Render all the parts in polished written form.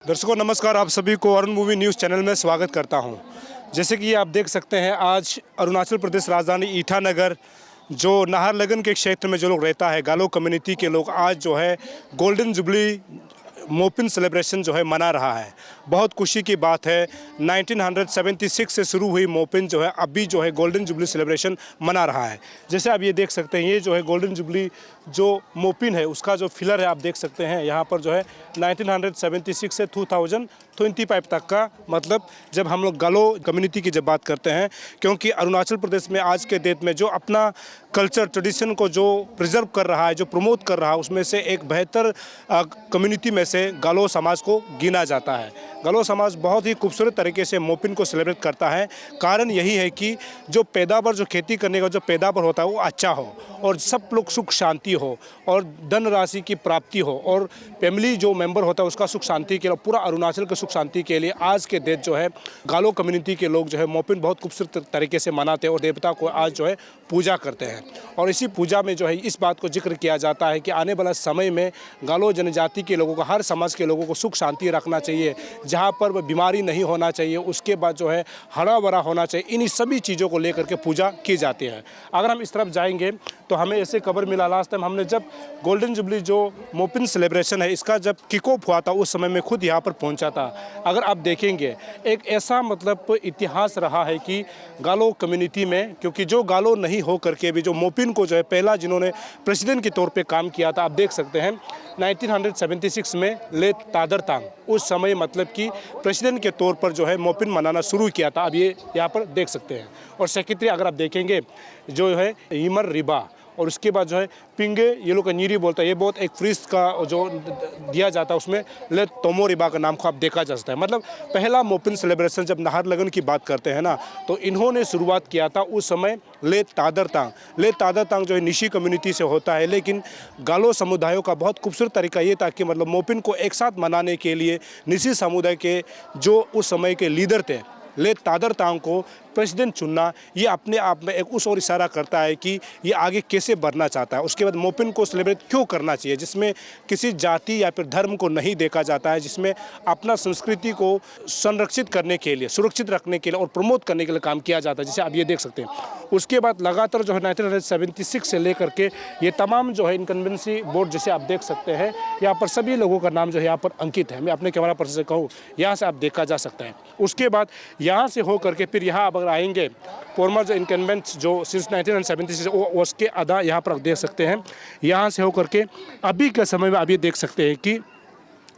दर्शकों नमस्कार, आप सभी को अरुण मूवी न्यूज़ चैनल में स्वागत करता हूं। जैसे कि आप देख सकते हैं, आज अरुणाचल प्रदेश राजधानी ईटानगर जो नाहरलगुन के क्षेत्र में जो लोग रहता है, गालो कम्युनिटी के लोग आज जो है गोल्डन जुबली मोपिन सेलिब्रेशन जो है मना रहा है। बहुत खुशी की बात है, 1976 से शुरू हुई मोपिन जो है अभी जो है गोल्डन जुबली सेलिब्रेशन मना रहा है। जैसे आप ये देख सकते हैं, ये जो है गोल्डन जुबली जो मोपिन है उसका जो फिलर है आप देख सकते हैं। यहाँ पर जो है 1976 से 2025 तक का, मतलब जब हम लोग गालो कम्युनिटी की जब बात करते हैं, क्योंकि अरुणाचल प्रदेश में आज के डेट में जो अपना कल्चर ट्रेडिशन को जो प्रिजर्व कर रहा है, जो प्रमोट कर रहा है, उसमें से एक बेहतर कम्युनिटी में से गालो समाज को गिना जाता है। गालो समाज बहुत ही खूबसूरत तरीके से मोपिन को सेलिब्रेट करता है। कारण यही है कि जो पैदावार, जो खेती करने का जो पैदावार होता है वो अच्छा हो और सब लोग सुख शांति हो और धन राशि की प्राप्ति हो और फैमिली जो मेंबर होता है उसका सुख शांति के लिए, पूरा अरुणाचल के सुख शांति के लिए आज के डेट जो है गालो कम्युनिटी के लोग जो है मोपिन बहुत खूबसूरत तरीके से मनाते हैं और देवता को आज जो है पूजा करते हैं। और इसी पूजा में जो है इस बात को जिक्र किया जाता है कि आने वाला समय में गालो जनजाति के लोगों को, हर समाज के लोगों को सुख शांति रखना चाहिए, जहाँ पर बीमारी नहीं होना चाहिए, उसके बाद जो है हरा भरा होना चाहिए। इन सभी चीज़ों को लेकर के पूजा की जाती है। अगर हम इस तरफ जाएंगे तो हमें ऐसे खबर मिला, लास्ट टाइम हमने जब गोल्डन जुबली जो मोपिन सेलिब्रेशन है इसका जब किक ऑफ हुआ था उस समय में खुद यहाँ पर पहुँचा था। अगर आप देखेंगे एक ऐसा मतलब इतिहास रहा है कि गालो कम्युनिटी में, क्योंकि जो गालो नहीं हो करके भी जो मोपिन को जो है पहला जिन्होंने प्रेसिडेंट के तौर पे काम किया था, आप देख सकते हैं 1976 में लेट तादर तांग उस समय मतलब कि प्रेसिडेंट के तौर पर जो है मोपिन मनाना शुरू किया था। अब ये यहाँ पर देख सकते हैं। और सेक्रेटरी अगर आप देखेंगे जो है हिमर रिबा, और उसके बाद जो है पिंगे ये लोग नीरी बोलता है, ये बहुत एक फ्रीज का जो दिया जाता है उसमें ले तोमो रिबा का नाम को आप देखा जा सकता है। मतलब पहला मोपिन सेलिब्रेशन जब नाहरलगुन की बात करते हैं ना, तो इन्होंने शुरुआत किया था उस समय ले तादर तांग जो है निशी कम्युनिटी से होता है, लेकिन गालो समुदायों का बहुत खूबसूरत तरीका ये था कि मतलब मोपिन को एक साथ मनाने के लिए निशी समुदाय के जो उस समय के लीडर थे ले तादर तांग को प्रेसिडेंट चुनना, ये अपने आप में एक उस ओर इशारा करता है कि ये आगे कैसे बढ़ना चाहता है। उसके बाद मोपिन को सेलिब्रेट क्यों करना चाहिए, जिसमें किसी जाति या फिर धर्म को नहीं देखा जाता है, जिसमें अपना संस्कृति को संरक्षित करने के लिए, सुरक्षित रखने के लिए और प्रमोट करने के लिए काम किया जाता है, जिसे आप ये देख सकते हैं। उसके बाद लगातार जो है 1976 से लेकर के ये तमाम जो है इनकम्बेंसी बोर्ड, जिसे आप देख सकते हैं, यहाँ पर सभी लोगों का नाम जो है यहाँ पर अंकित है। मैं अपने कैमरा पर्सन से कहूँ, यहाँ से आप देखा जा सकता है। उसके बाद यहाँ से हो करके फिर यहाँ अगर आएंगे फॉर्मर जो इनकम्बेंट्स जो सिंस 1976 उसके अदा यहाँ पर आप देख सकते हैं। यहाँ से होकर के अभी के समय में आप ये देख सकते हैं कि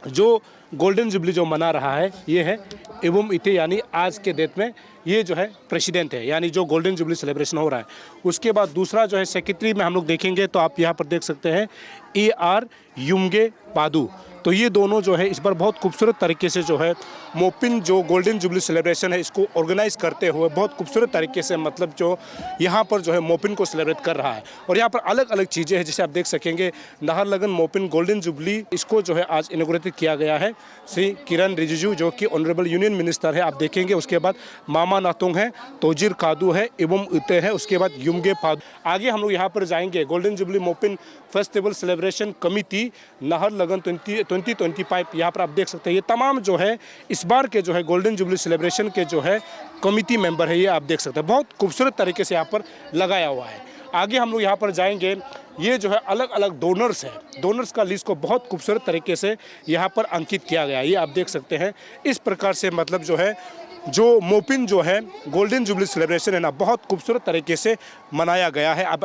जो गोल्डन जुबली जो मना रहा है ये है एवं इटे, यानी आज के डेट में ये जो है प्रेसिडेंट है, यानी जो गोल्डन जुबली सेलिब्रेशन हो रहा है। उसके बाद दूसरा जो है सेक्रेटरी में हम लोग देखेंगे तो आप यहाँ पर देख सकते हैं AR युंगे पादू। तो ये दोनों जो है इस बार बहुत खूबसूरत तरीके से जो है मोपिन जो गोल्डन जुबली सेलिब्रेशन है इसको ऑर्गेनाइज करते हुए बहुत खूबसूरत तरीके से मतलब जो यहाँ पर जो है मोपिन को सेलिब्रेट कर रहा है। और यहाँ पर अलग अलग चीज़ें हैं, जैसे आप देख सकेंगे नाहरलगुन मोपिन गोल्डन जुबली, इसको जो है आज इनॉग्रेट किया गया है श्री किरण रिजिजू जो कि ऑनरेबल यूनियन मिनिस्टर है, आप देखेंगे। उसके बाद मामा नातुंग है, तोजिर कादू है एवं उते है, उसके बाद युमगे पादू। आगे हम लोग यहाँ पर जाएंगे golden jubilee Mopin festival celebration committee Naharlagun 2025, यहाँ पर आप देख सकते हैं ये तमाम जो है इस बार के जो है गोल्डन जुबली सेलिब्रेशन के जो है कमिटी मेंबर है, ये आप देख सकते हैं। बहुत खूबसूरत तरीके से यहाँ पर लगाया हुआ है। आगे हम लोग यहाँ पर जाएंगे, ये जो है अलग अलग डोनर्स है, डोनर्स का लिस्ट को बहुत खूबसूरत तरीके से यहाँ पर अंकित किया गया है, ये आप देख सकते हैं। इस प्रकार से मतलब जो है जो मोपिन जो है गोल्डन जुबली सेलिब्रेशन है ना, बहुत खूबसूरत तरीके से मनाया गया है। अब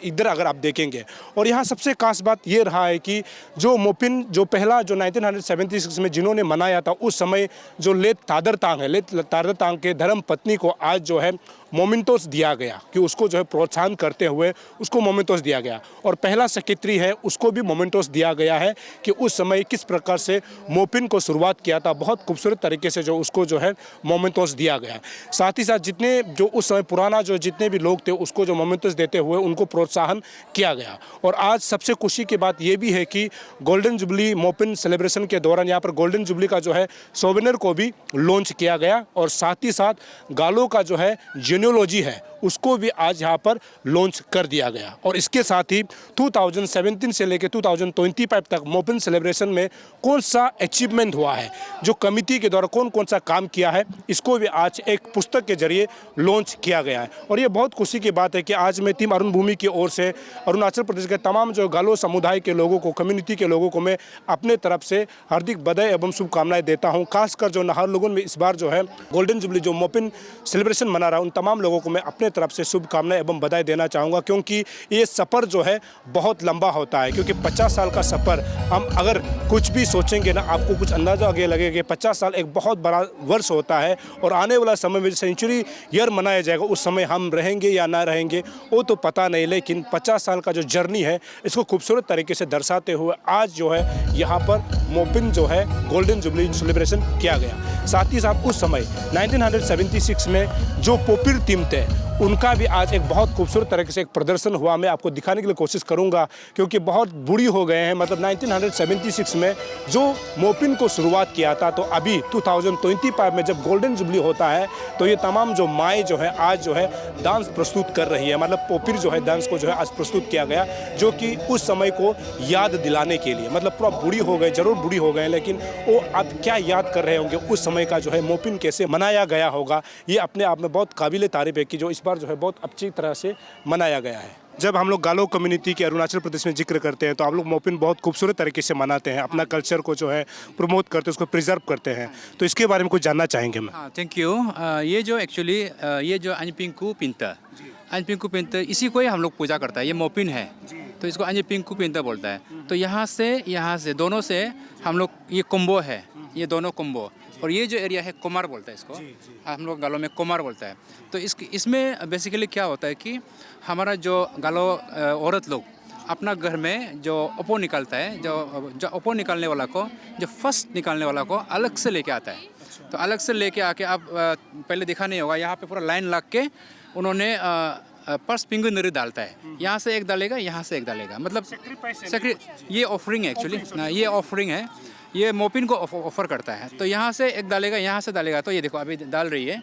इधर अगर आप देखेंगे, और यहाँ सबसे खास बात ये रहा है कि जो मोपिन जो पहला जो 1976 में जिन्होंने मनाया था उस समय जो लेट तादर तांग है, लेट तादर तांग के धर्म पत्नी को आज जो है मोमेंटोस दिया गया कि उसको जो है प्रोत्साहन करते हुए उसको मोमेंटोस दिया गया। और पहला सेक्रेटरी है उसको भी मोमेंटोस दिया गया है कि उस समय किस प्रकार से मोपिन को शुरुआत किया था, बहुत खूबसूरत तरीके से जो उसको जो है मोमेंटोस दिया गया। साथ ही साथ जितने जो उस समय पुराना जो जितने भी लोग थे उसको जो मोमेंटोस देते हुए उनको प्रोत्साहन किया गया। और आज सबसे खुशी की बात ये भी है कि गोल्डन जुबली मोपिन सेलिब्रेशन के दौरान यहाँ पर गोल्डन जुबली का जो है सोवेनियर को भी लॉन्च किया गया। और साथ ही साथ गालो का जो है जेनियोलॉजी है उसको भी आज यहाँ पर लॉन्च कर दिया गया। और इसके साथ ही 2017 से लेकर 2025 तक मोपिन सेलिब्रेशन में कौन सा अचीवमेंट हुआ है, जो कमिटी के द्वारा कौन कौन सा काम किया है, इसको भी आज एक पुस्तक के जरिए लॉन्च किया गया है। और ये बहुत खुशी की बात है कि आज मैं टीम अरुण भूमि की ओर से अरुणाचल प्रदेश के तमाम जो गालो समुदाय के लोगों को, कम्युनिटी के लोगों को मैं अपने तरफ से हार्दिक बधाई एवं शुभकामनाएं देता हूं। खासकर जो नाहरलगुन में इस बार जो है गोल्डन जुबली जो मोपिन सेलिब्रेशन मना रहा है, उन तमाम लोगों को मैं अपने तरफ से शुभकामनाएं एवं बधाई देना चाहूँगा, क्योंकि ये सफ़र जो है बहुत लंबा होता है। क्योंकि 50 साल का सफ़र, हम अगर कुछ भी सोचेंगे ना, आपको कुछ अंदाज़ा आगे लगेगा कि 50 साल एक बहुत बड़ा वर्ष होता है। और आने वाला समय में सेंचुरी ईयर मनाया जाएगा, उस समय हम रहेंगे या ना रहेंगे वो तो पता नहीं, लेकिन 50 साल का जो जर्नी है इसको खूबसूरत तरीके से दर्शाते हुए आज जो है यहाँ पर मोपिन जो है गोल्डन जुबली सेलिब्रेशन किया गया। साथ ही साथ उस समय 1976 में जो पोपिर टीम थे उनका भी आज एक बहुत खूबसूरत तरीके से एक प्रदर्शन हुआ। मैं आपको दिखाने के लिए कोशिश करूंगा, क्योंकि बहुत बूढ़ी हो गए हैं। मतलब 1976 में जो मोपिन को शुरुआत किया था, तो अभी 2025 में जब गोल्डन जुबली होता है तो ये तमाम जो माएँ जो है आज जो है डांस प्रस्तुत कर रही है। मतलब पोपिर जो है डांस को जो है आज प्रस्तुत किया गया, जो कि उस समय को याद दिलाने के लिए। मतलब पूरा बूढ़ी हो गए, जरूर बूढ़ी हो गए, लेकिन वो अब क्या याद कर रहे होंगे उस समय का जो है मोपिन कैसे मनाया गया होगा। ये अपने आप में बहुत काबिल तारीफ है कि जो इस बार जो है बहुत अच्छी तरह से मनाया गया है। जब हम लोग गालो कम्युनिटी के अरुणाचल प्रदेश में जिक्र करते हैं तो आप लोग मोपिन बहुत खूबसूरत तरीके से मनाते हैं, अपना कल्चर को जो है प्रमोट करते हैं, उसको प्रिजर्व करते हैं। तो इसके बारे में कुछ जानना चाहेंगे मैं। हाँ, थैंक यू। ये जो एक्चुअली ये जो अनपिंकू पिंतर इसी को ही हम लोग पूजा करता है। ये मोपिन है तो इसको अनपिंकू पिंतर बोलता है। तो यहाँ से दोनों से हम लोग, ये कुंभो है, ये दोनों कुंभो, और ये जो एरिया है कुमार बोलता है इसको, हम लोग गालो में कुमार बोलता है। तो इसमें बेसिकली क्या होता है कि हमारा जो गालो औरत लोग अपना घर में जो ओपो निकालता है, जो ओपो निकालने वाला को, जो फर्स्ट निकालने वाला को अलग से लेके आता है। तो अलग से लेके आके, आप पहले देखा नहीं होगा, यहाँ पे पूरा लाइन लग के उन्होंने पर्स पिंगू नरी डालता है। यहाँ से एक डालेगा, यहाँ से एक डालेगा, मतलब ये ऑफरिंग है एक्चुअली, ये ऑफरिंग है, ये मोपिन को ऑफर करता है। तो यहाँ से एक डालेगा, यहाँ से डालेगा। तो ये देखो अभी डाल रही है,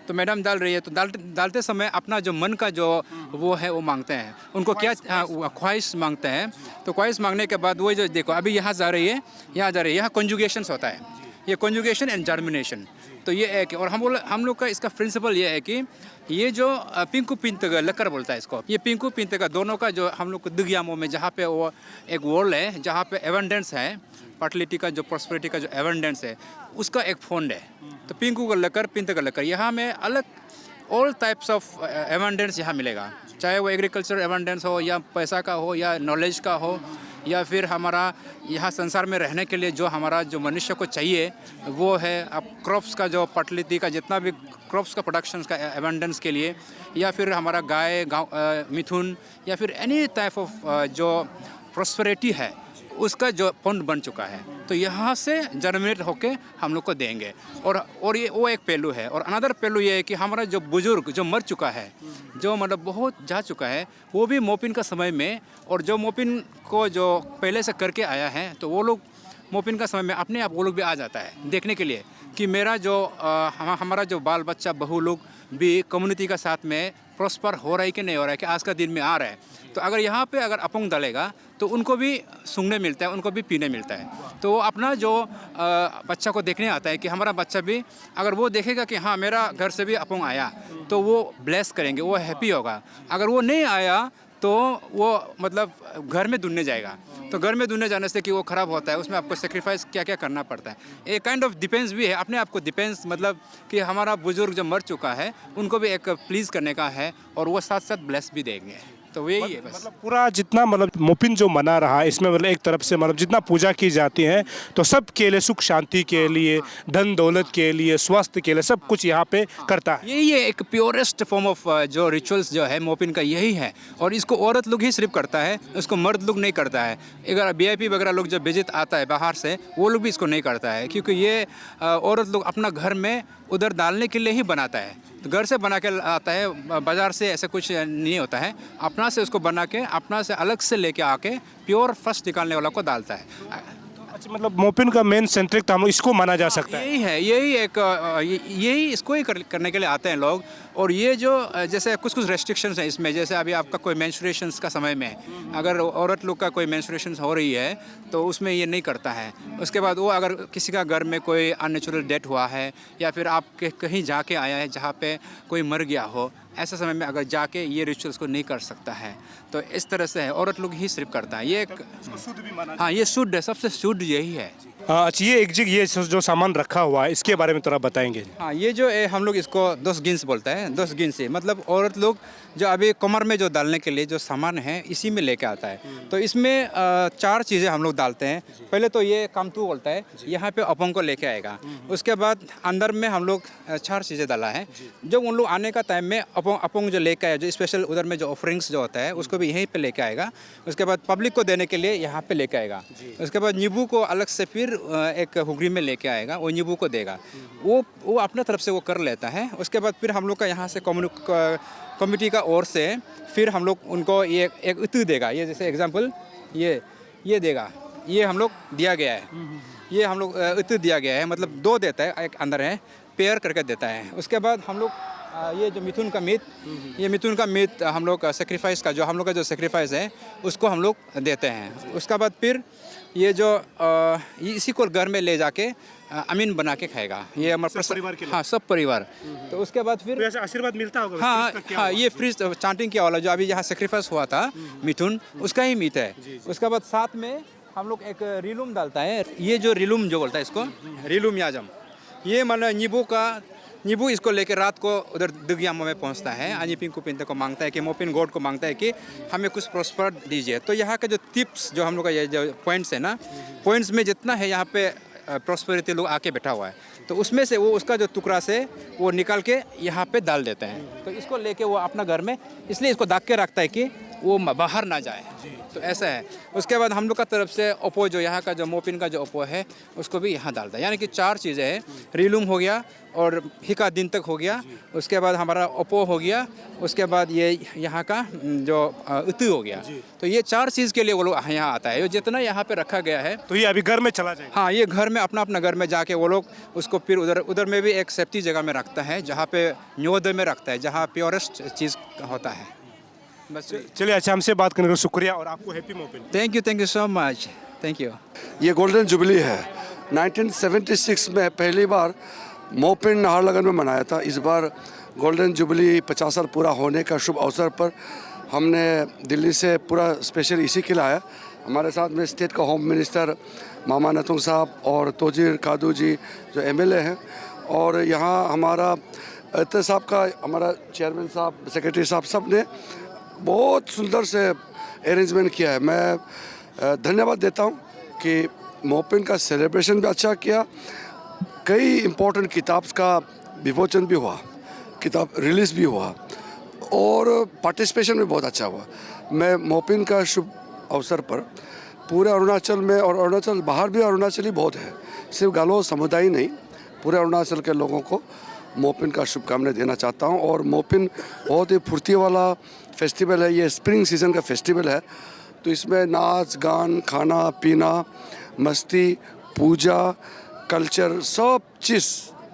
तो मैडम डाल रही है। तो डालते समय अपना जो मन का जो वो है वो मांगते हैं, उनको क्या ख्वाहिश मांगते हैं। तो ख्वाहिश मांगने के बाद वो जो देखो अभी यहाँ जा रही है, यहाँ जा रही है, यहाँ कॉन्जुगेशंस होता है, ये कॉन्जुगेशन एंड जर्मिनेशन। तो ये है कि, और हम लोग का इसका प्रिंसिपल ये है कि ये जो पिंकू पिंतगा लकर बोलता है इसको, ये पिंकू पिंतगा दोनों का जो हम लोग दिग्यामों में जहाँ पे वो एक वर्ल्ड है, जहाँ पे एवेंडेंस है, फर्टिलिटी का जो प्रॉस्पेरिटी का जो एवेंडेंस है, उसका एक फंड है। तो पिंकू का लकर, पिंत का लकर, यहाँ में अलग ऑल टाइप्स ऑफ एवेंडेंस यहाँ मिलेगा, चाहे वो एग्रीकल्चर एवेंडेंस हो, या पैसा का हो, या नॉलेज का हो, या फिर हमारा यहाँ संसार में रहने के लिए जो हमारा जो मनुष्य को चाहिए वो है। अब क्रॉप्स का जो फर्टिलिटी का जितना भी क्रॉप्स का प्रोडक्शन का एवेंडेंस के लिए, या फिर हमारा गाय मिथुन, या फिर एनी टाइप ऑफ जो प्रॉस्पेरिटी है उसका जो फंड बन चुका है। तो यहाँ से जर्मिनेट होके हम लोग को देंगे। और ये वो एक पहलू है। और अनदर पहलू ये है कि हमारा जो बुजुर्ग जो मर चुका है, जो मतलब बहुत जा चुका है, वो भी मोपिन का समय में, और जो मोपिन को जो पहले से करके आया है, तो वो लोग मोपिन का समय में अपने आप वो लोग भी आ जाता है देखने के लिए कि मेरा जो हमारा जो बाल बच्चा बहू लोग भी कम्युनिटी का साथ में प्रॉस्पर हो रहा है कि नहीं हो रहा है, कि आज का दिन में आ रहा है। तो अगर यहाँ पे अगर अपंग डालेगा तो उनको भी सूंघने मिलता है, उनको भी पीने मिलता है। तो वो अपना जो बच्चा को देखने आता है कि हमारा बच्चा भी, अगर वो देखेगा कि हाँ मेरा घर से भी अपंग आया, तो वो ब्लेस करेंगे, वो हैप्पी होगा। अगर वो नहीं आया तो वो मतलब घर में दुनने जाएगा। तो घर में दुनने जाने से कि वो ख़राब होता है, उसमें आपको सेक्रीफाइस क्या क्या करना पड़ता है। एक काइंड ऑफ डिपेंस भी है, अपने आप को डिपेंस, मतलब कि हमारा बुजुर्ग जो मर चुका है उनको भी एक प्लीज़ करने का है, और वो साथ साथ ब्लेस भी देंगे। तो यही है बस। मतलब पूरा जितना मतलब मोपिन जो मना रहा है, इसमें मतलब एक तरफ से मतलब जितना पूजा की जाती है तो सब के लिए, सुख शांति के लिए, धन दौलत के लिए, स्वास्थ्य के लिए, सब कुछ यहाँ पे करता है। यही है एक प्योरेस्ट फॉर्म ऑफ जो रिचुअल्स जो है मोपिन का, यही है। और इसको औरत लोग ही सिर्फ करता है, इसको मर्द लोग नहीं करता है। अगर VIP वगैरह लोग जब विजिट आता है बाहर से, वो लोग भी इसको नहीं करता है, क्योंकि ये औरत लोग अपना घर में उधर डालने के लिए ही बनाता है। तो घर से बना के आता है, बाज़ार से ऐसा कुछ नहीं होता है, अपना से उसको बना के, अपना से अलग से लेके आके प्योर फर्स्ट निकालने वाला को डालता है। अच्छा, मतलब मोपिन का मेन सेंट्रिक तो हम लोग इसको माना जा सकता है। यही है, यही एक यही इसको ही करने के लिए आते हैं लोग। और ये जो जैसे कुछ कुछ रेस्ट्रिक्शंस हैं इसमें, जैसे अभी आपका कोई मेंस्ट्रुएशंस का समय में अगर औरत लोग का कोई मेंस्ट्रुएशंस हो रही है तो उसमें ये नहीं करता है। उसके बाद वो अगर किसी का घर में कोई अननेचुरल डेथ हुआ है या फिर आपके कहीं जाके आया है जहाँ पे कोई मर गया हो, ऐसे समय में अगर जाके ये रिचुअल्स को नहीं कर सकता है। तो इस तरह से है, औरत लोग ही सिर्फ करता है ये शुद्ध भी माना। हाँ, ये शुद्ध है, सबसे शुद्ध यही है। अच्छा, ये ये जो सामान रखा हुआ है इसके बारे में थोड़ा बताएंगे। हाँ, ये जो है हम लोग इसको 10 गिन्स बोलते हैं। 10 गिन्स से मतलब औरत लोग जो अभी कमर में जो डालने के लिए जो सामान है इसी में लेके आता है। तो इसमें 4 चीज़ें हम लोग डालते हैं। पहले तो ये कामतू बोलता है, यहाँ पे अपोंग को लेके आएगा। उसके बाद अंदर में हम लोग 4 चीज़ें डाला है। जब उन लोग आने का टाइम में अपोंग जो लेके आया, जो स्पेशल उधर में जो ऑफरिंग्स जो होता है उसको भी यहीं पे लेके आएगा। उसके बाद पब्लिक को देने के लिए यहाँ पे लेके आएगा। उसके बाद नींबू को अलग से फिर एक हुगरी में लेके आएगा, वो नींबू को देगा। वो अपने तरफ से वो कर लेता है। उसके बाद फिर हम लोग का यहाँ से कम्युनिटी का ओर से फिर हम लोग उनको ये एक इतु देगा। ये जैसे एग्जांपल ये देगा, ये हम लोग दिया गया है। ये हम लोग इतु दिया गया है, मतलब 2 देता है, एक अंदर है पेयर करके देता है। उसके बाद हम लोग ये जो मिथुन का मीट, ये मिथुन का मीट हम लोग सेक्रीफाइस का जो हम लोग का जो सेक्रीफाइस है उसको हम लोग देते हैं। उसके बाद फिर ये जो इसी को घर में ले जाके अमीन बना के खाएगा, ये हमारा परिवार के लिए। हाँ, सब परिवार। तो उसके बाद फिर ऐसा आशीर्वाद मिलता होगा। हाँ, ये फ्रीज चांटिंग किया वाला जो अभी यहाँ सेक्रीफाइस हुआ था मिथुन, उसका ही मीट है। उसके बाद साथ में हम लोग एक रिलुम डालता है। ये जो रिलुम जो बोलता है इसको रिलुम याजम, ये माना नींबू इसको लेके रात को उधर दुगियामा में पहुंचता है। अनिपिंग कुपिंते को मांगता है कि मोपिन गॉड को मांगता है कि हमें कुछ प्रॉस्पर दीजिए। तो यहाँ के जो टिप्स जो हम लोग का ये जो पॉइंट्स है ना, पॉइंट्स में जितना है यहाँ पे प्रॉस्पेरिटी लोग आके बैठा हुआ है, तो उसमें से वो उसका जो टुकड़ा से वो निकाल के यहाँ पे डाल देते हैं। तो इसको लेके वो अपना घर में इसलिए इसको ढक के रखता है कि वो बाहर ना जाए। तो ऐसा है। उसके बाद हम लोग का तरफ से ओपो जो यहाँ का जो मोपिन का जो ओपो है उसको भी यहाँ डालता है। यानी कि 4 चीज़ें हैं, रिलुम हो गया और हिका दिन तक हो गया, उसके बाद हमारा ओपो हो गया, उसके बाद ये यहाँ का जो उतु हो गया। तो ये 4 चीज़ के लिए वो लोग यहाँ आता है। जितना यहाँ पे रखा गया है तो ये अभी घर में चला जाएगा। हाँ, ये घर में अपना घर में जाके वो लोग उसको फिर उधर में भी एक सेफ्टी जगह में रखता है, जहाँ पे न्योदय में रखता है, जहाँ प्योरेस्ट चीज़ होता है। बस चलिए, अच्छा, हमसे बात करने का शुक्रिया और आपको happy Mopin. Thank you so much, thank you. ये गोल्डन जुबली है। 1976 में पहली बार मोपिन नाहरलगुन में मनाया था। इस बार गोल्डन जुबली 50 साल पूरा होने का शुभ अवसर पर हमने दिल्ली से पूरा स्पेशल इसी के लिए आया। हमारे साथ में स्टेट का होम मिनिस्टर मामा नतुंग साहब और तोजीर कादू जी जो MLA हैं, और यहाँ हमारा अतर साहब का हमारा चेयरमैन साहब, सेक्रेटरी साहब, सब ने बहुत सुंदर से अरेंजमेंट किया है। मैं धन्यवाद देता हूँ कि मोपिन का सेलिब्रेशन भी अच्छा किया। कई इम्पोर्टेंट किताब का विमोचन भी हुआ, किताब रिलीज़ भी हुआ और पार्टिसिपेशन भी बहुत अच्छा हुआ। मैं मोपिन का शुभ अवसर पर पूरे अरुणाचल में और अरुणाचल बाहर भी अरुणाचली बहुत है, सिर्फ गालो समुदाय नहीं, पूरे अरुणाचल के लोगों को मोपिन का शुभकामनाएं देना चाहता हूं। और मोपिन बहुत ही फुर्ती वाला फेस्टिवल है, ये स्प्रिंग सीजन का फेस्टिवल है। तो इसमें नाच गान, खाना पीना, मस्ती, पूजा, कल्चर, सब चीज़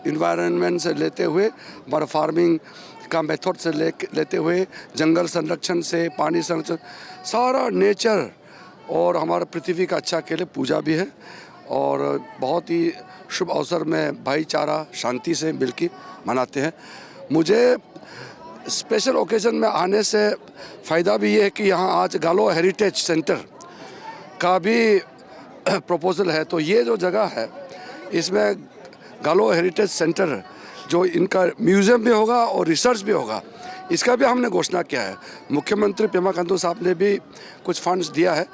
इन्वायरमेंट से लेते हुए, हमारा फार्मिंग का मेथड से लेते हुए, जंगल संरक्षण से पानी संरक्षण, सारा नेचर और हमारा पृथ्वी का अच्छा के लिए पूजा भी है। और बहुत ही शुभ अवसर में भाईचारा शांति से मिलकर मनाते हैं। मुझे स्पेशल ओकेज़न में आने से फ़ायदा भी ये है कि यहाँ आज गालो हेरिटेज सेंटर का भी प्रपोज़ल है। तो ये जो जगह है इसमें गालो हेरिटेज सेंटर जो इनका म्यूज़ियम भी होगा और रिसर्च भी होगा, इसका भी हमने घोषणा किया है। मुख्यमंत्री पेमा खांडू साहब ने भी कुछ फंड्स दिया है।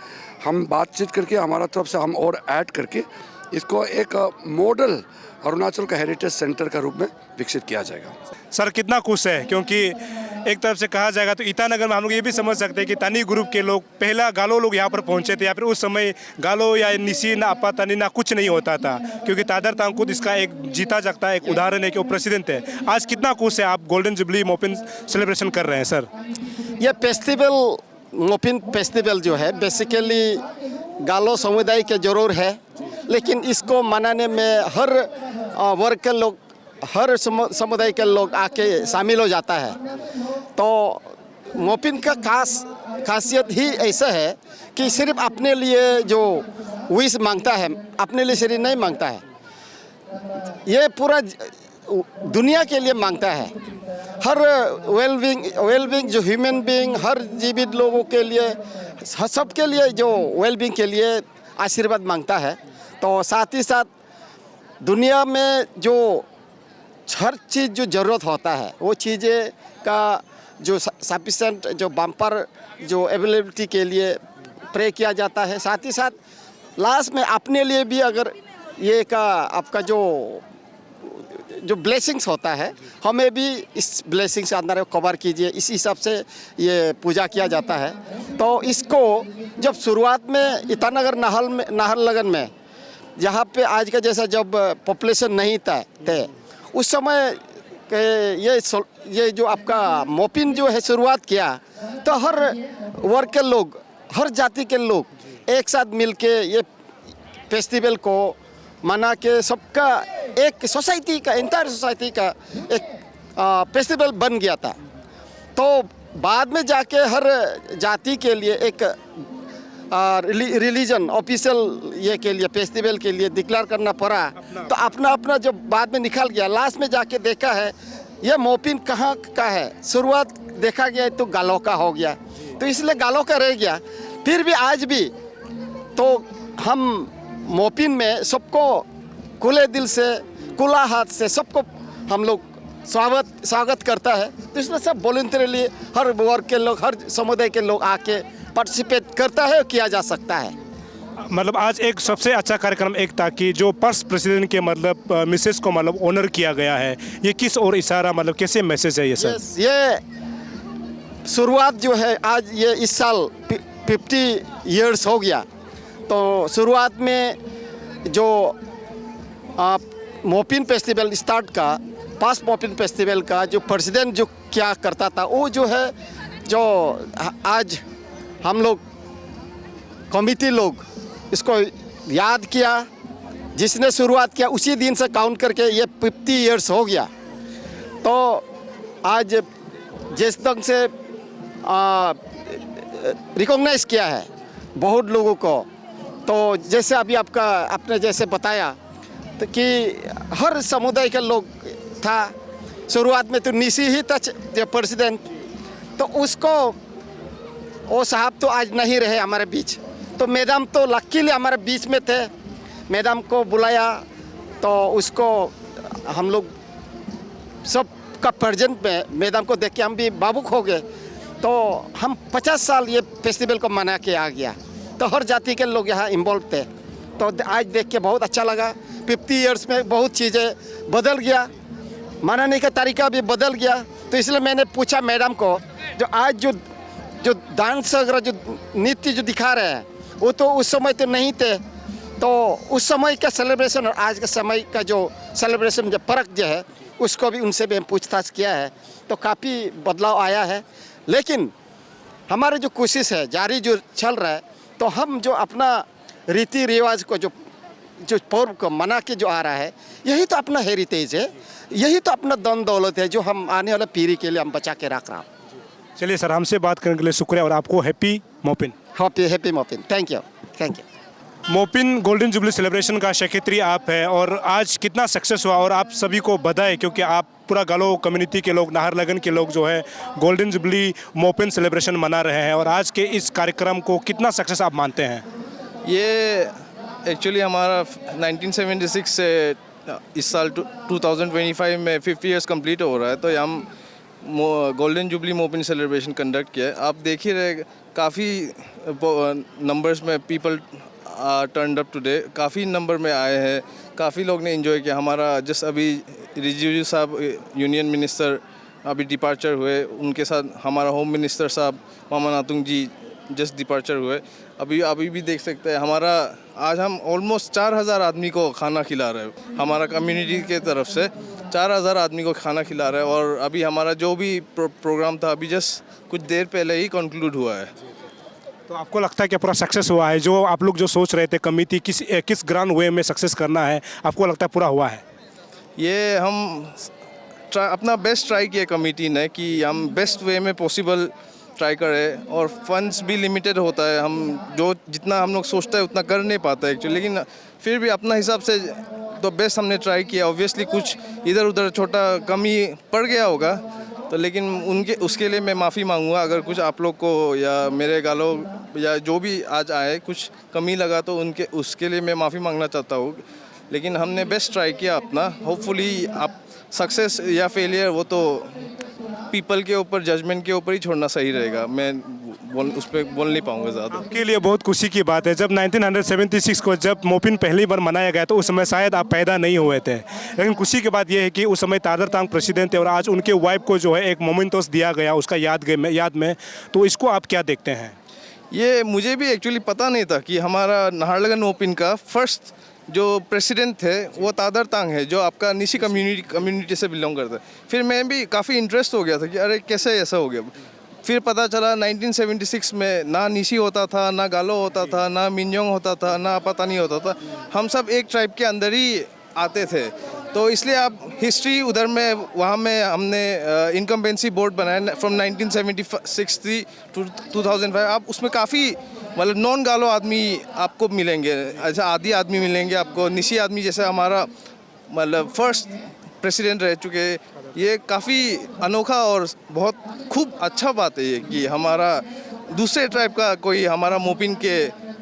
हम बातचीत करके हमारा तरफ से हम और ऐड करके इसको एक मॉडल अरुणाचल का हेरिटेज सेंटर का रूप में विकसित किया जाएगा। सर कितना खुश है, क्योंकि एक तरफ से कहा जाएगा तो ईटानगर में हम लोग ये भी समझ सकते हैं कि तानी ग्रुप के लोग पहला गालो लोग यहाँ पर पहुँचे थे, या फिर उस समय गालो या निसी ना अपा तानी ना कुछ नहीं होता था, क्योंकि तादर तांकुद इसका एक जीता जागता एक उदाहरण है कि वो प्रेसिडेंट है। आज कितना खुश है आप गोल्डन जुबली मोपिन सेलिब्रेशन कर रहे हैं सर? ये फेस्टिवल मोपिन फेस्टिवल जो है बेसिकली गालो समुदाय के जरूर है, लेकिन इसको मनाने में हर वर्ग के लोग, हर समुदाय के लोग आके शामिल हो जाता है। तो मोपिन का खासियत ही ऐसा है कि सिर्फ अपने लिए जो विश मांगता है, अपने लिए सिर्फ नहीं मांगता है, ये पूरा दुनिया के लिए मांगता है। हर वेलबींग जो ह्यूमन बीइंग, हर जीवित लोगों के लिए, सबके लिए जो वेलबींग के लिए आशीर्वाद मांगता है। तो साथ ही साथ दुनिया में जो हर चीज़ जो ज़रूरत होता है वो चीज़ें का जो सफिशेंट, जो बम्पर, जो अवेलेबिलिटी के लिए प्रे किया जाता है। साथ ही साथ लास्ट में अपने लिए भी अगर ये का आपका जो ब्लेसिंग्स होता है, हमें भी इस ब्लेसिंग्स के अंदर कवर कीजिए, इस हिसाब से ये पूजा किया जाता है। तो इसको जब शुरुआत में ईटानगर नाहरलगन में, जहाँ पे आज का जैसा जब पॉपुलेशन नहीं थे उस समय ये जो आपका मोपिन जो है शुरुआत किया, तो हर वर्ग के लोग, हर जाति के लोग एक साथ मिलके ये फेस्टिवल को मना के सबका एक सोसाइटी का, इंटायर सोसाइटी का एक फेस्टिवल बन गया था। तो बाद में जाके हर जाति के लिए एक रिलीजन ऑफिशियल ये के लिए फेस्टिवल के लिए डिक्लेयर करना पड़ा। तो अपना जब बाद में निकल गया, लास्ट में जाके देखा है ये मोपिन कहाँ का है। शुरुआत देखा गया तो गालो का हो गया, तो इसलिए गालो का रह गया। फिर भी आज भी तो हम मोपिन में सबको खुले दिल से, खुला हाथ से सबको हम लोग स्वागत करता है। तो इसलिए सब वॉलंटियरली हर वर्ग के लोग, हर समुदाय के लोग आके पार्टिसिपेट करता है, किया जा सकता है। मतलब आज एक सबसे अच्छा कार्यक्रम एक था कि जो फर्स्ट प्रेसिडेंट के मतलब मिसेस को मतलब ऑनर किया गया है, ये किस और इशारा, मतलब कैसे मैसेज है ये सर? ये शुरुआत जो है आज ये इस साल 50 इयर्स हो गया। तो शुरुआत में जो मोपिन फेस्टिवल स्टार्ट का, पास्ट मोपिन फेस्टिवल का जो प्रेसिडेंट जो क्या करता था, वो जो है जो आज हम लोग कमिटी लोग इसको याद किया, जिसने शुरुआत किया उसी दिन से काउंट करके ये 50 इयर्स हो गया। तो आज जिस ढंग से रिकॉग्नाइज किया है बहुत लोगों को, तो जैसे अभी आपने जैसे बताया तो कि हर समुदाय के लोग था। शुरुआत में तो निशी ही था जो प्रेसिडेंट, तो उसको वो साहब तो आज नहीं रहे हमारे बीच। तो मैडम तो लकीली हमारे बीच में थे, मैडम को बुलाया तो उसको हम लोग सब का प्रेजेंट में मैडम को देख के हम भी भावुक हो गए। तो हम 50 साल ये फेस्टिवल को मना के आ गया, तो हर जाति के लोग यहाँ इन्वॉल्व थे। तो आज देख के बहुत अच्छा लगा। 50 इयर्स में बहुत चीज़ें बदल गया, मनाने का तरीका भी बदल गया। तो इसलिए मैंने पूछा मैडम को, जो आज जो डांस वगैरह जो नृत्य जो दिखा रहे हैं वो तो उस समय तो नहीं थे। तो उस समय का सेलिब्रेशन और आज के समय का जो सेलिब्रेशन जो फ़र्क जो है उसको भी उनसे भी हम पूछताछ किया है। तो काफ़ी बदलाव आया है, लेकिन हमारे जो कोशिश है जारी जो चल रहा है, तो हम जो अपना रीति रिवाज को जो पर्व को मना के जो आ रहा है, यही तो अपना हेरिटेज है, यही तो अपना दम दौलत है जो हम आने वाले पीढ़ी के लिए हम बचा के रख रहा हूँ। चलिए सर, हमसे बात करने के लिए शुक्रिया और आपको happy Mopin. Happy Mopin. Thank you. Mopin golden jubilee celebration का सेक्रेटरी आप है, और आज कितना सक्सेस हुआ, और आप सभी को बधाई, क्योंकि आप पूरा गालो कम्युनिटी के लोग, नाहरलगन के लोग जो है गोल्डन जुबली मोपिन सेलिब्रेशन मना रहे हैं। और आज के इस कार्यक्रम को कितना सक्सेस आप मानते हैं? ये एक्चुअली हमारा 1976 से इस साल 2025 में 50 इयर्स कंप्लीट हो रहा है। तो हम golden jubilee Mopin celebration conduct किया है। आप देख ही रहे, काफ़ी नंबर्स में पीपल टर्न्ड अप टुडे, काफ़ी नंबर में आए हैं, काफ़ी लोग ने एंजॉय किया। हमारा जस्ट अभी रिजिजू साहब यूनियन मिनिस्टर अभी डिपार्चर हुए, उनके साथ हमारा होम मिनिस्टर साहब मामा नातुंग जी जस्ट डिपार्चर हुए। अभी भी देख सकते हैं हमारा आज हम ऑलमोस्ट 4000 आदमी को खाना खिला रहे हैं। हमारा कम्युनिटी के तरफ से 4000 आदमी को खाना खिला रहे हैं। और अभी हमारा जो भी प्रोग्राम था अभी जस्ट कुछ देर पहले ही कंक्लूड हुआ है। तो आपको लगता है कि पूरा सक्सेस हुआ है? जो आप लोग जो सोच रहे थे कमेटी किस ग्रांड वे में सक्सेस करना है, आपको लगता है पूरा हुआ है? ये हम अपना बेस्ट ट्राई किया कमेटी ने कि हम बेस्ट वे में पॉसिबल ट्राई करें, और फंड्स भी लिमिटेड होता है, हम जो जितना हम लोग सोचते हैं उतना कर नहीं पाते एक्चुअली, लेकिन फिर भी अपना हिसाब से तो बेस्ट हमने ट्राई किया। ऑब्वियसली कुछ इधर उधर छोटा कमी पड़ गया होगा, तो लेकिन उनके उसके लिए मैं माफ़ी मांगूंगा अगर कुछ आप लोग को या मेरे गालों या जो भी आज आए कुछ कमी लगा, तो उनके उसके लिए मैं माफ़ी मांगना चाहता हूँ। लेकिन हमने बेस्ट ट्राई किया अपना। होपफुली आप सक्सेस या फेलियर वो तो पीपल के ऊपर, जजमेंट के ऊपर ही छोड़ना सही रहेगा। मैं उस पर बोल नहीं पाऊँगा ज़्यादा। आपके लिए बहुत खुशी की बात है, जब 1976 को जब मोपिन पहली बार मनाया गया तो उस समय शायद आप पैदा नहीं हुए थे, लेकिन खुशी की बात यह है कि उस समय तादर तांग प्रेसिडेंट थे और आज उनके वाइफ को जो है एक मोमेंटोस दिया गया उसका याद में, तो इसको आप क्या देखते हैं? ये मुझे भी एक्चुअली पता नहीं था कि हमारा नाहरलगुन मोपिन का फर्स्ट जो प्रेसिडेंट थे वो तादर तांग है, जो आपका निशी कम्युनिटी से बिलोंग करता है। फिर मैं भी काफ़ी इंटरेस्ट हो गया था कि अरे कैसे ऐसा हो गया। फिर पता चला 1976 में ना निशी होता था, ना गालो होता था, ना मिन्योंग होता था, ना पता नहीं होता था, हम सब एक ट्राइब के अंदर ही आते थे। तो इसलिए आप हिस्ट्री उधर में वहाँ में हमने इनकम्बेंसी बोर्ड बनाया फ्रॉम 1976 टू 2005। आप उसमें काफ़ी मतलब नॉन गालो आदमी आपको मिलेंगे, अच्छा आदि आदमी मिलेंगे आपको, निशी आदमी जैसे हमारा मतलब फर्स्ट प्रेसिडेंट रह चुके। ये काफ़ी अनोखा और बहुत खूब अच्छा बात है ये कि हमारा दूसरे ट्राइब का कोई हमारा मोपिन के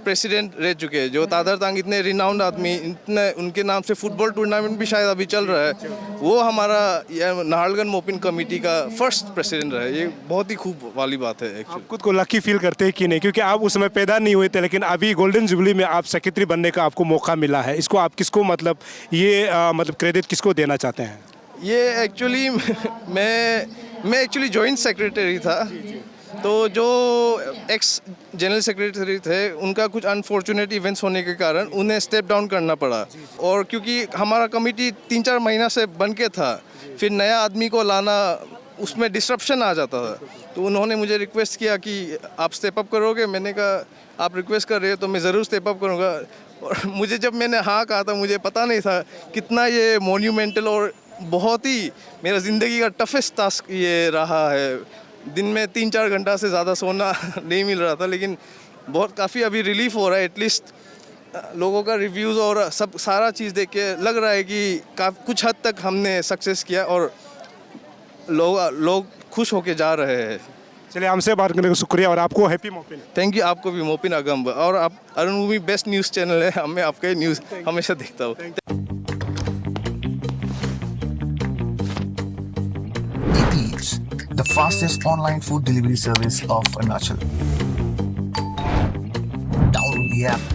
प्रेसिडेंट रह चुके हैं। जो तादर तांग इतने रिनाउंड आदमी, इतने उनके नाम से फुटबॉल टूर्नामेंट भी शायद अभी चल रहा है, वो हमारा नाहरलगुन मोपिन कमेटी का फर्स्ट प्रेसिडेंट रहा है। ये बहुत ही खूब वाली बात है एक्चुअली। आप खुद को लकी फील करते हैं कि नहीं, क्योंकि आप उस समय पैदा नहीं हुए थे, लेकिन अभी गोल्डन जुबली में आप सेक्रेटरी बनने का आपको मौका मिला है। इसको आप किसको मतलब मतलब क्रेडिट किसको देना चाहते हैं? ये एक्चुअली मैं एक्चुअली जॉइंट सेक्रेटरी था, तो जो एक्स जनरल सेक्रेटरी थे उनका कुछ अनफॉर्चुनेट इवेंट्स होने के कारण उन्हें स्टेप डाउन करना पड़ा। और क्योंकि हमारा कमेटी 3-4 महीना से बन के था, फिर नया आदमी को लाना उसमें डिस्ट्रप्शन आ जाता था, तो उन्होंने मुझे रिक्वेस्ट किया कि आप स्टेप अप करोगे। मैंने कहा आप रिक्वेस्ट कर रहे हो तो मैं ज़रूर स्टेप अप करूँगा। और मुझे जब मैंने हाँ कहा था, मुझे पता नहीं था कितना ये मोन्यूमेंटल और बहुत ही मेरा ज़िंदगी का टफेस्ट टास्क ये रहा है। दिन में 3-4 घंटा से ज़्यादा सोना नहीं मिल रहा था, लेकिन बहुत काफ़ी अभी रिलीफ हो रहा है। एटलीस्ट लोगों का रिव्यूज़ और सब सारा चीज़ देख के लग रहा है कि कुछ हद तक हमने सक्सेस किया और लोग खुश होके जा रहे हैं। चलिए, हमसे बात करने का शुक्रिया और आपको हैप्पी मोपिन। थैंक यू, आपको भी मोपिन अगम। और आप Arun movie best news channel है, मैं आपका न्यूज़ हमेशा देखता हूँ। Eats, the fastest online food delivery service of Arunachal. Download the app